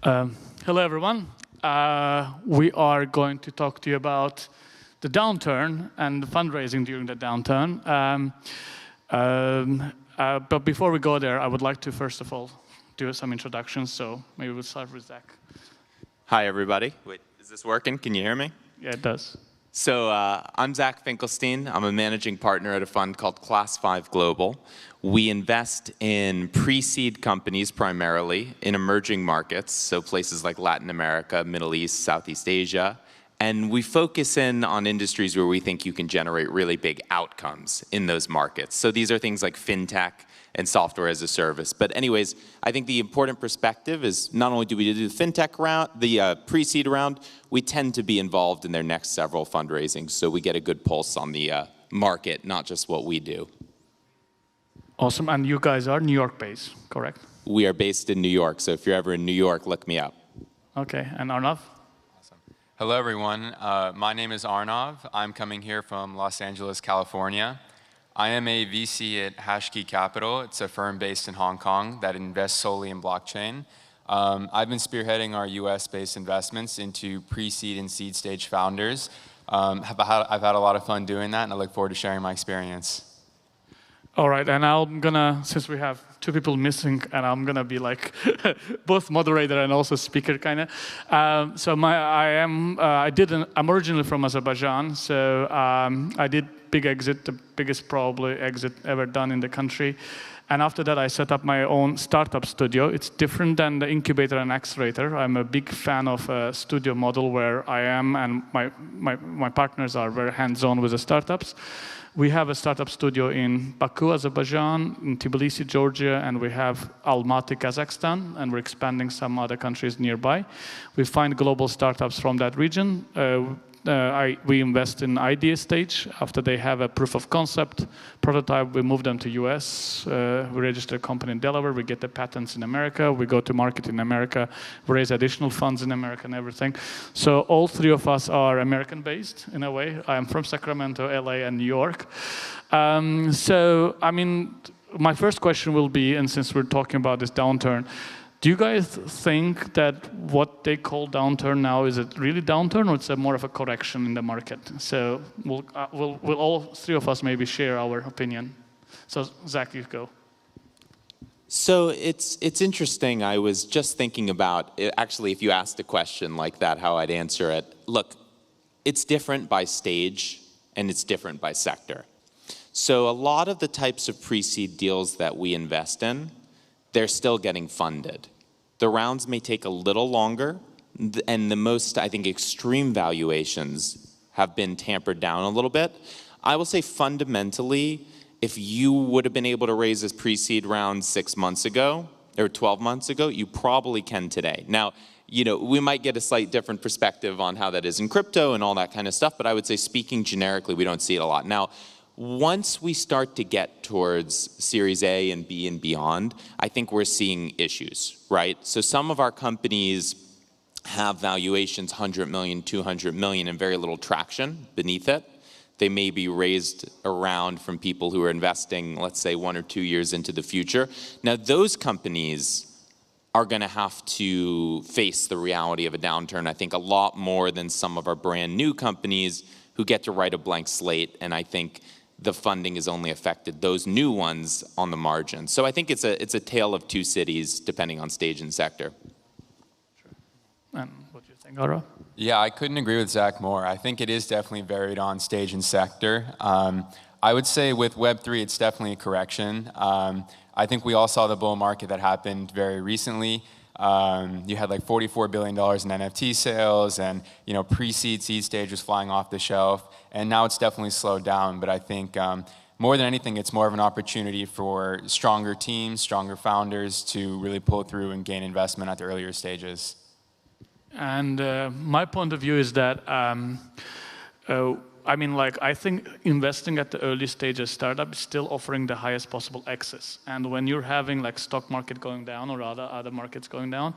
Hello, everyone. We are going to talk to you about the downturn and the fundraising during the downturn. But before we go there, I would like to, first of all, do some introductions. So maybe we'll start with Zach. Hi, everybody. Wait, is this working? Can you hear me? Yeah, it does. So I'm Zach Finkelstein. I'm a managing partner at a fund called Class 5 Global. We invest in pre-seed companies primarily in emerging markets, so places like Latin America, Middle East, Southeast Asia. And we focus in on industries where we think you can generate really big outcomes in those markets. So these are things like fintech and software as a service. But anyways, I think the important perspective is not only do we do the fintech round, the pre-seed round, we tend to be involved in their next several fundraisings. So we get a good pulse on the market, not just what we do. Awesome. And you guys are New York based, correct? We are based in New York. So if you're ever in New York, look me up. Okay. And Arnav? Awesome. Hello, everyone. My name is Arnav. I'm coming here from Los Angeles, California. I am a VC at Hashkey Capital. It's a firm based in Hong Kong that invests solely in blockchain. I've been spearheading our US-based investments into pre-seed and seed stage founders. I've had a lot of fun doing that, and I look forward to sharing my experience. All right, and I'm gonna, since we have two people missing, and I'm gonna be like both moderator and also speaker, kind of. I'm originally from Azerbaijan, so I did big exit, the biggest probably exit ever done in the country. And after that, I set up my own startup studio. It's different than the incubator and accelerator. I'm a big fan of a studio model where I am and my partners are very hands-on with the startups. We have a startup studio in Baku, Azerbaijan, in Tbilisi, Georgia, and we have Almaty, Kazakhstan, and we're expanding some other countries nearby. We find global startups from that region. We invest in idea stage. After they have a proof of concept prototype, we move them to US. We register a company in Delaware. We get the patents in America. We go to market in America. We raise additional funds in America and everything. So all three of us are American-based in a way. I'm from Sacramento, LA, and New York. So, I mean, my first question will be, and since we're talking about this downturn, do you guys think that what they call downturn now, is it really downturn, or it's more of a correction in the market? So we'll all three of us maybe share our opinion. So Zach, you go. So it's interesting. I was just thinking about, actually, if you asked a question like that, how I'd answer it. Look, it's different by stage, and it's different by sector. So a lot of the types of pre-seed deals that we invest in, they're still getting funded. The rounds may take a little longer, and the most, I think, extreme valuations have been tampered down a little bit. I will say fundamentally, if you would have been able to raise this pre-seed round 6 months ago, or 12 months ago, you probably can today. Now, you know, we might get a slight different perspective on how that is in crypto and all that kind of stuff, but I would say speaking generically, we don't see it a lot. Now, once we start to get towards Series A and B and beyond, I think we're seeing issues, right? So some of our companies have valuations 100 million, 200 million, and very little traction beneath it. They may be raised around from people who are investing, let's say, 1 or 2 years into the future. Now, those companies are going to have to face the reality of a downturn, I think, a lot more than some of our brand new companies who get to write a blank slate, and I think the funding has only affected those new ones on the margin. So I think it's a tale of two cities, depending on stage and sector. Sure. And what do you think, Ara? Yeah, I couldn't agree with Zach more. I think it is definitely varied on stage and sector. I would say with Web3, it's definitely a correction. I think we all saw the bull market that happened very recently. You had like $44 billion in NFT sales, and pre-seed, seed stage was flying off the shelf, and now it's definitely slowed down. But I think more than anything, it's more of an opportunity for stronger teams, stronger founders to really pull through and gain investment at the earlier stages. And my point of view is that I mean, like, I think investing at the early stage of startup is still offering the highest possible access. And when you're having like stock market going down or other markets going down,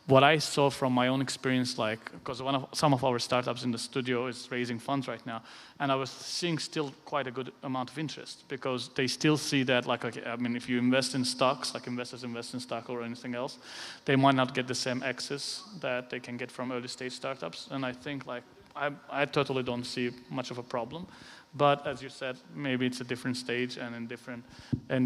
what I saw from my own experience, like, because some of our startups in the studio is raising funds right now, and I was seeing still quite a good amount of interest because they still see that, like, okay, I mean, if you invest in stocks, like investors invest in stock or anything else, they might not get the same access that they can get from early stage startups. And I think, like, I totally don't see much of a problem. But as you said, maybe it's a different stage, and in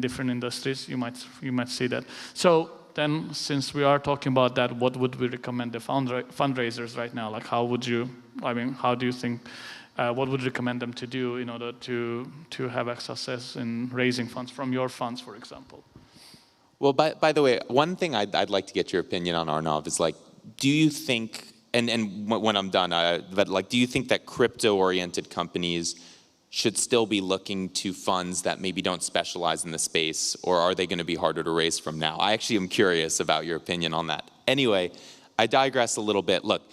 different industries, you might see that. So then, since we are talking about that, what would we recommend the fundraisers right now? Like, how do you think, what would you recommend them to do in order to have success in raising funds from your funds, for example? Well, by the way, one thing I'd like to get your opinion on, Arnav, is like, do you think, and when I'm done, but like, do you think that crypto-oriented companies should still be looking to funds that maybe don't specialize in the space, or are they going to be harder to raise from now? I actually am curious about your opinion on that. Anyway, I digress a little bit. Look,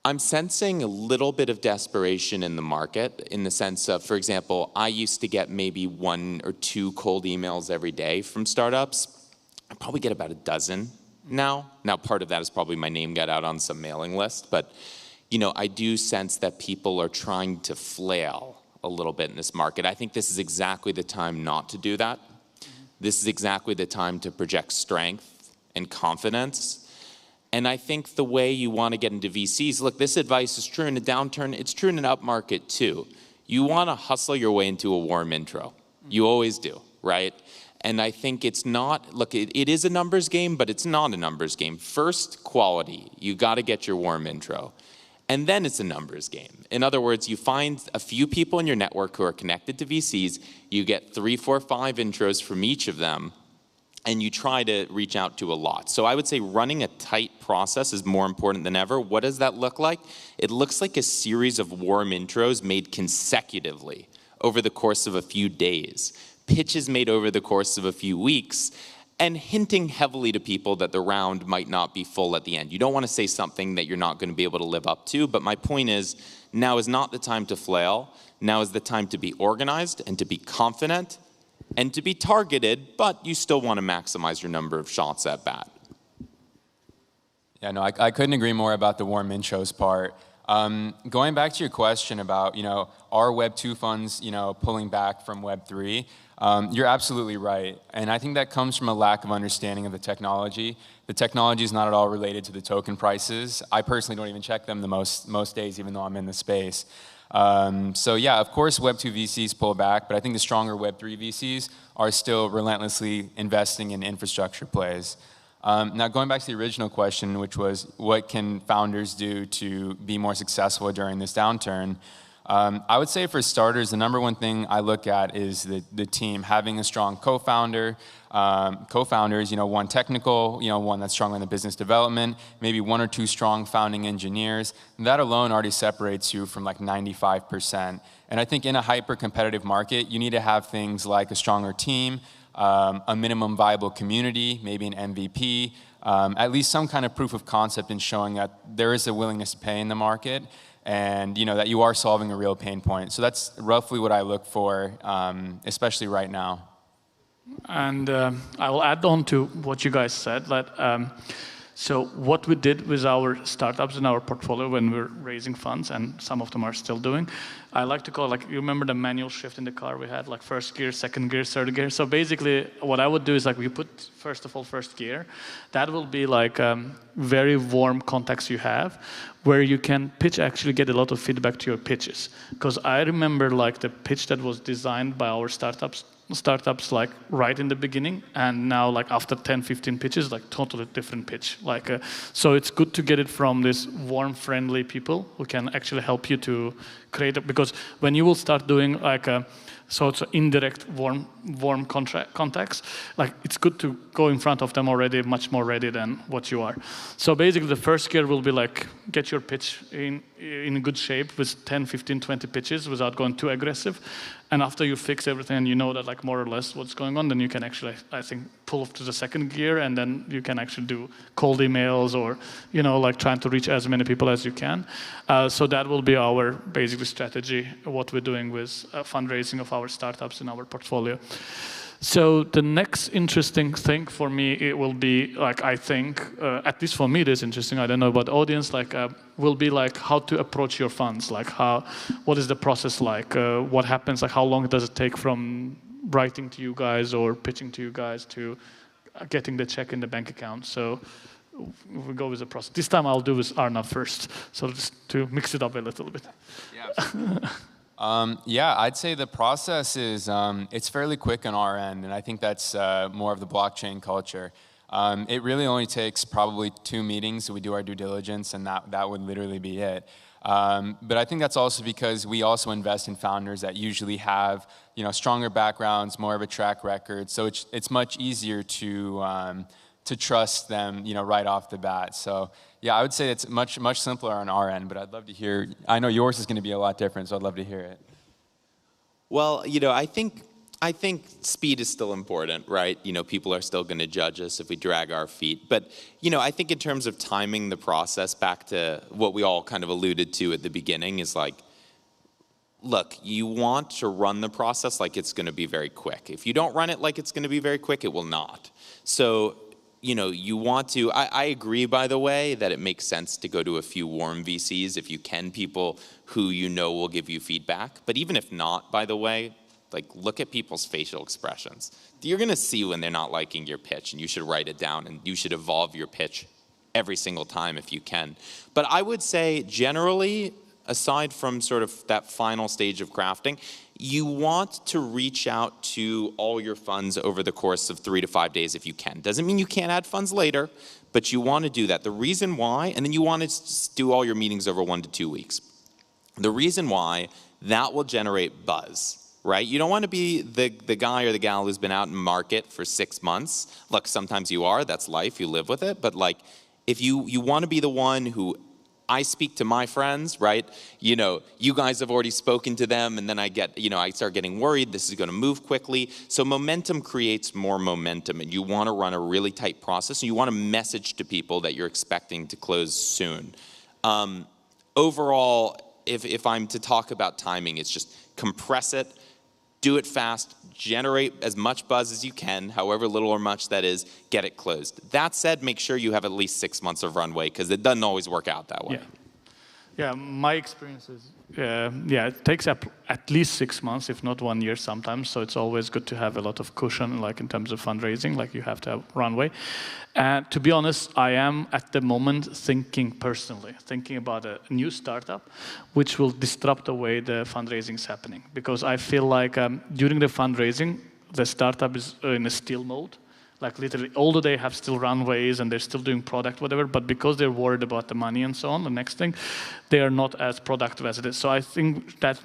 I'm sensing a little bit of desperation in the market in the sense of, for example, I used to get maybe 1 or 2 cold emails every day from startups. I probably get about a dozen now. Now, part of that is probably my name got out on some mailing list, but you know, I do sense that people are trying to flail a little bit in this market. I think this is exactly the time not to do that. This is exactly the time to project strength and confidence. And I think the way you want to get into VCs, look, this advice is true in a downturn, it's true in an up market too. You want to hustle your way into a warm intro. You always do, right? And I think it's not, look, it is a numbers game, but it's not a numbers game. First, quality. You got to get your warm intro. And then it's a numbers game. In other words, you find a few people in your network who are connected to VCs, you get 3, 4, 5 intros from each of them, and you try to reach out to a lot. So I would say running a tight process is more important than ever. What does that look like? It looks like a series of warm intros made consecutively over the course of a few days, pitches made over the course of a few weeks, and hinting heavily to people that the round might not be full at the end. You don't want to say something that you're not going to be able to live up to, but my point is, now is not the time to flail. Now is the time to be organized and to be confident and to be targeted, but you still want to maximize your number of shots at bat. Yeah, no, I couldn't agree more about the warm intros part. Going back to your question about, are Web 2 funds, pulling back from Web 3, you're absolutely right. And I think that comes from a lack of understanding of the technology. The technology is not at all related to the token prices. I personally don't even check them the most days, even though I'm in the space. So yeah, of course, Web 2 VCs pull back, but I think the stronger Web 3 VCs are still relentlessly investing in infrastructure plays. Now, going back to the original question, which was, what can founders do to be more successful during this downturn? I would say for starters, the number one thing I look at is the team, having a strong co-founders, one technical, one that's strong in the business development, maybe 1 or 2 strong founding engineers. That alone already separates you from like 95%. And I think in a hyper-competitive market, you need to have things like a stronger team, a minimum viable community, maybe an MVP, at least some kind of proof of concept in showing that there is a willingness to pay in the market, and that you are solving a real pain point. So that's roughly what I look for, especially right now. And I will add on to what you guys said. So what we did with our startups in our portfolio when we're raising funds, and some of them are still doing, I like to call, you remember the manual shift in the car we had, like first gear, second gear, third gear? So basically what I would do is we put, first of all, first gear. That will be very warm context you have, where you can actually get a lot of feedback to your pitches. Because I remember the pitch that was designed by our startups right in the beginning, and now after 10, 15 pitches, totally different pitch. So it's good to get it from these warm, friendly people who can actually help you to create it, because when you will start doing so it's an indirect warm context, it's good to go in front of them already much more ready than what you are. So basically the first gear will be get your pitch in good shape with 10, 15, 20 pitches without going too aggressive. And after you fix everything and you know that more or less what's going on, then you can actually, I think, pull to the second gear, and then you can actually do cold emails or, like trying to reach as many people as you can. So that will be our basically strategy, what we're doing with fundraising of our startups in our portfolio. So the next interesting thing for me, it will be like, I think, at least for me it is interesting, I don't know about the audience, like will be like how to approach your funds, like what is the process like, what happens, like how long does it take from writing to you guys or pitching to you guys to getting the check in the bank account. So we go with the process. This time I'll do with Arnav first, so just to mix it up a little bit. Yeah, I'd say the process is, it's fairly quick on our end, and I think that's more of the blockchain culture. It really only takes probably 2 meetings, so we do our due diligence, and that would literally be it. But I think that's also because we also invest in founders that usually have, stronger backgrounds, more of a track record, so it's much easier to trust them, right off the bat. So yeah, I would say it's much simpler on our end, but I'd love to hear. I know yours is going to be a lot different, so I'd love to hear it. Well, I think speed is still important, right? People are still going to judge us if we drag our feet. But, I think in terms of timing the process, back to what we all kind of alluded to at the beginning, is like, look, you want to run the process like it's going to be very quick. If you don't run it like it's going to be very quick, it will not. So, you want to, I agree, by the way, that it makes sense to go to a few warm VCs if you can, people who will give you feedback. But even if not, by the way, like, look at people's facial expressions. You're going to see when they're not liking your pitch, and you should write it down, and you should evolve your pitch every single time if you can. But I would say, generally, aside from sort of that final stage of crafting, you want to reach out to all your funds over the course of 3 to 5 days if you can. Doesn't mean you can't add funds later, but you want to do that. The reason why, and then you want to do all your meetings over 1 to 2 weeks. The reason why, that will generate buzz. Right? You don't want to be the guy or the gal who's been out in market for 6 months. Look, sometimes you are, that's life, you live with it. But like, if you want to be the one who, I speak to my friends, right? You guys have already spoken to them, and then I start getting worried, this is going to move quickly. So momentum creates more momentum, and you want to run a really tight process, and you want to message to people that you're expecting to close soon. Overall, if I'm to talk about timing, it's just compress it, do it fast, generate as much buzz as you can, however little or much that is, get it closed. That said, make sure you have at least 6 months of runway, because it doesn't always work out that way. Yeah, my experience is, it takes at least 6 months, if not 1 year sometimes. So it's always good to have a lot of cushion, like in terms of fundraising, like you have to have runway. And to be honest, I am at the moment thinking about a new startup, which will disrupt the way the fundraising is happening. Because I feel like during the fundraising, the startup is in a still mode. Like literally, although they have still runways and they're still doing product, whatever, but because they're worried about the money and so on, the next thing, they are not as productive as it is. So I think that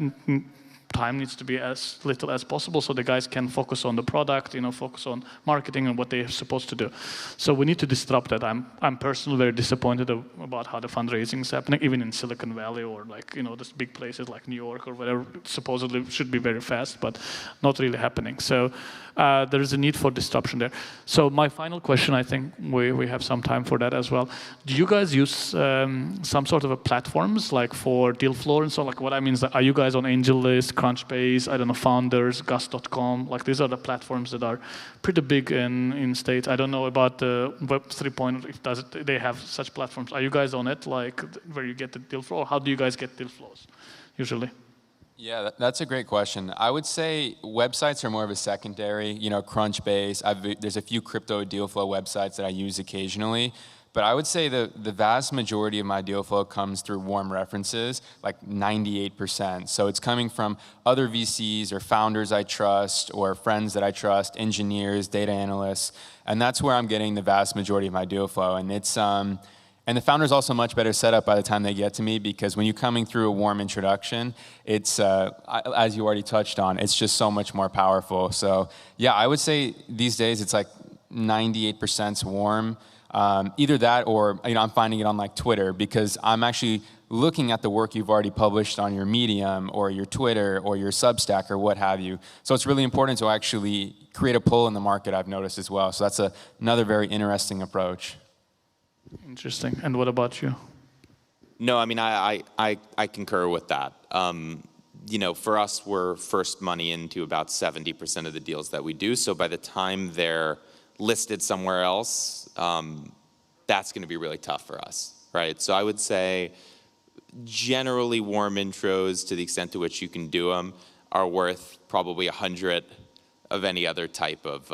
time needs to be as little as possible so the guys can focus on the product, focus on marketing and what they're supposed to do. So we need to disrupt that. I'm personally very disappointed about how the fundraising is happening, even in Silicon Valley or like, these big places like New York or whatever, supposedly should be very fast, but not really happening. So there is a need for disruption there. So my final question, I think we have some time for that as well. Do you guys use some sort of a platforms like for deal flow and so on? Like what I mean is that, are you guys on AngelList, Crunchbase, I don't know, Founders, Gus.com? Like these are the platforms that are pretty big in States. I don't know about the Web 3.0, if they have such platforms. Are you guys on it, like where you get the deal flow? Or how do you guys get deal flows usually? Yeah, that's a great question. I would say websites are more of a secondary, Crunchbase. There's a few crypto deal flow websites that I use occasionally. But I would say the vast majority of my deal flow comes through warm references, like 98%. So it's coming from other VCs or founders I trust or friends that I trust, engineers, data analysts. And that's where I'm getting the vast majority of my deal flow. And it's and the founder's also much better set up by the time they get to me, because when you're coming through a warm introduction, it's, as you already touched on, it's just so much more powerful. So yeah, I would say these days it's like 98% warm. Either that or I'm finding it on like Twitter, because I'm actually looking at the work you've already published on your Medium or your Twitter or your Substack or what have you. So it's really important to actually create a pull in the market, I've noticed as well. So that's another very interesting approach. Interesting. And what about you? No, I mean, I concur with that. For us, we're first money into about 70% of the deals that we do. So by the time they're listed somewhere else, that's going to be really tough for us, right? So I would say generally warm intros, to the extent to which you can do them, are worth probably 100 of any other type of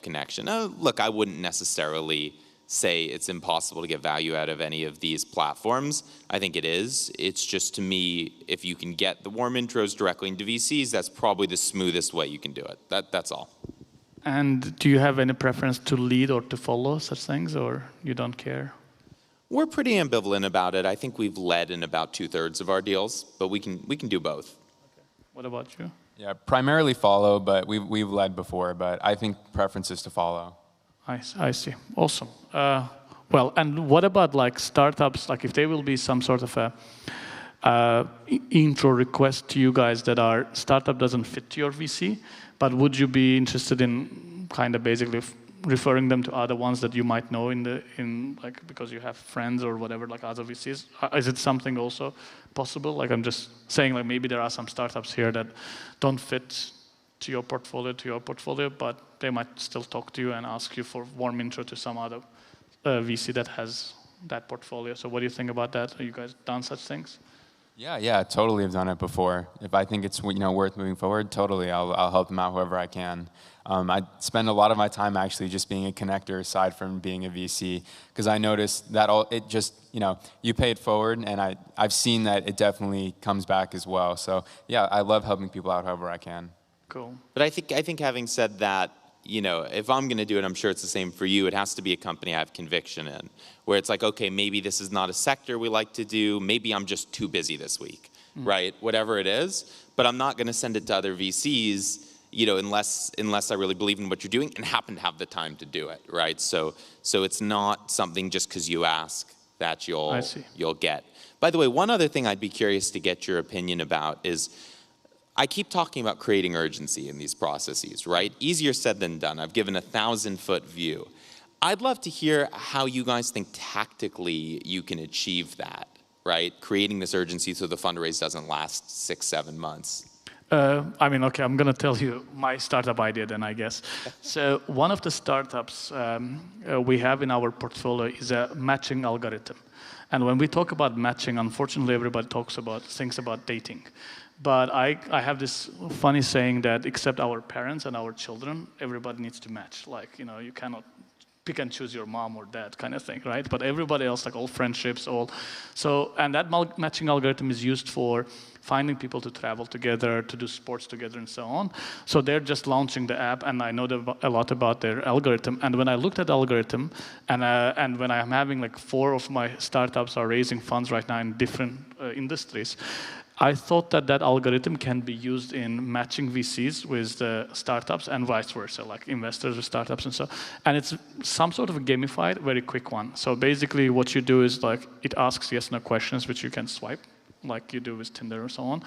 connection. Look, I wouldn't necessarily say it's impossible to get value out of any of these platforms. I think it is. It's just, to me, if you can get the warm intros directly into VCs, that's probably the smoothest way you can do it. That's all. And do you have any preference to lead or to follow such things, or you don't care? We're pretty ambivalent about it. I think we've led in about 2/3 of our deals, but we can do both. Okay. What about you? Yeah, primarily follow, but we've led before, but I think preference is to follow. I see. Awesome. Well, and what about like startups? Like if there will be some sort of a intro request to you guys that our startup doesn't fit your VC, but would you be interested in kind of basically referring them to other ones that you might know in like because you have friends or whatever, like other VCs? Is it something also possible? Like I'm just saying, like maybe there are some startups here that don't fit to your portfolio, but they might still talk to you and ask you for warm intro to some other VC that has that portfolio. So what do you think about that? Have you guys done such things? Yeah, totally have done it before. If I think it's worth moving forward, totally, I'll help them out however I can. I spend a lot of my time actually just being a connector aside from being a VC, because I noticed that you pay it forward, and I've seen that it definitely comes back as well. So yeah, I love helping people out however I can. Cool. But I think having said that, if I'm going to do it, I'm sure it's the same for you. It has to be a company I have conviction in, where it's like, okay, maybe this is not a sector we like to do. Maybe I'm just too busy this week, right? Whatever it is. But I'm not going to send it to other VCs, unless I really believe in what you're doing and happen to have the time to do it, right? So it's not something just because you ask that you'll get. By the way, one other thing I'd be curious to get your opinion about is, I keep talking about creating urgency in these processes, right? Easier said than done. I've given a 1,000-foot view. I'd love to hear how you guys think tactically you can achieve that, right? Creating this urgency so the fundraise doesn't last 6-7 months. Okay, I'm going to tell you my startup idea then, I guess. So one of the startups we have in our portfolio is a matching algorithm. And when we talk about matching, unfortunately, everybody thinks about dating. But I have this funny saying that except our parents and our children, everybody needs to match. Like, you cannot pick and choose your mom or dad kind of thing, right? But everybody else, like all friendships, and that matching algorithm is used for finding people to travel together, to do sports together, and so on. So they're just launching the app, and I know a lot about their algorithm. And when I looked at the algorithm, and when I'm having like 4 of my startups are raising funds right now in different industries, I thought that algorithm can be used in matching VCs with the startups and vice versa, like investors with startups and so. And it's some sort of a gamified, very quick one. So basically what you do is like, it asks yes/no questions, which you can swipe, like you do with Tinder or so on.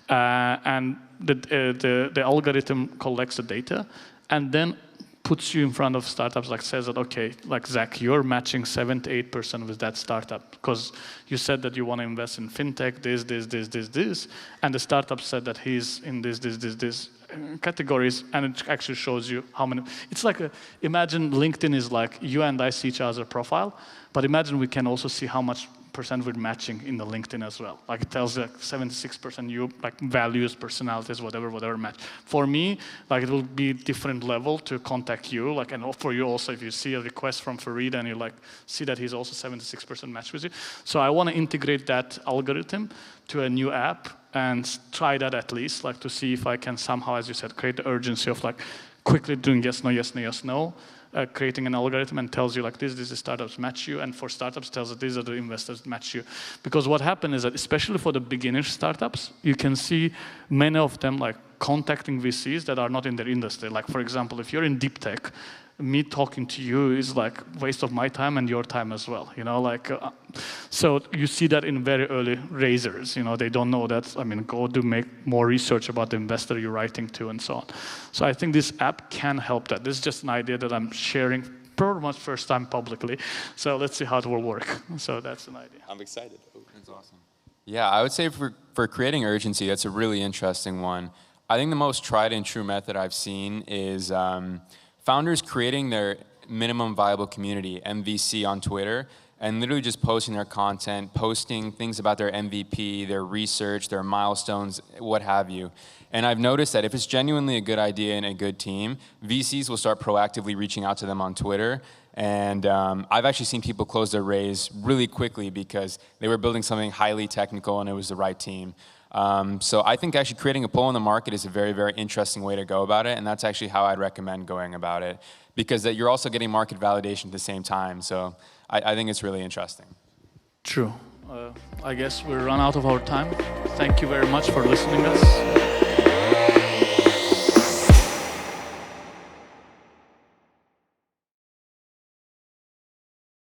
And the algorithm collects the data and then puts you in front of startups, like says that, okay, like Zach, you're matching 7 to 8% with that startup because you said that you want to invest in fintech, this, and the startup said that he's in this categories, and it actually shows you how many. It's like imagine LinkedIn is like you and I see each other's profile, but imagine we can also see how much percent we're matching in the LinkedIn as well. Like it tells like 76% you like values, personalities, whatever match. For me, like it will be different level to contact you, like, and for you also if you see a request from Farid and you like see that he's also 76% match with you. So I want to integrate that algorithm to a new app and try that at least, like to see if I can somehow, as you said, create the urgency of like quickly doing yes, no, yes, no, yes, no. Creating an algorithm and tells you like this is startups match you, and for startups tells that these are the investors match you. Because what happened is that especially for the beginner startups, you can see many of them like contacting VCs that are not in their industry. Like for example, if you're in deep tech, me talking to you is like waste of my time and your time as well. So you see that in very early raisers. They don't know that. Go do make more research about the investor you're writing to and so on. So I think this app can help that. This is just an idea that I'm sharing pretty much first time publicly. So let's see how it will work. So that's an idea. I'm excited. That's awesome. Yeah, I would say for creating urgency, that's a really interesting one. I think the most tried and true method I've seen is founders creating their minimum viable community, MVC, on Twitter, and literally just posting their content, posting things about their MVP, their research, their milestones, what have you. And I've noticed that if it's genuinely a good idea and a good team, VCs will start proactively reaching out to them on Twitter. And I've actually seen people close their raise really quickly because they were building something highly technical and it was the right team. So I think actually creating a poll in the market is a very, very interesting way to go about it. And that's actually how I'd recommend going about it, because that you're also getting market validation at the same time. So I think it's really interesting. True. I guess we've run out of our time. Thank you very much for listening to us.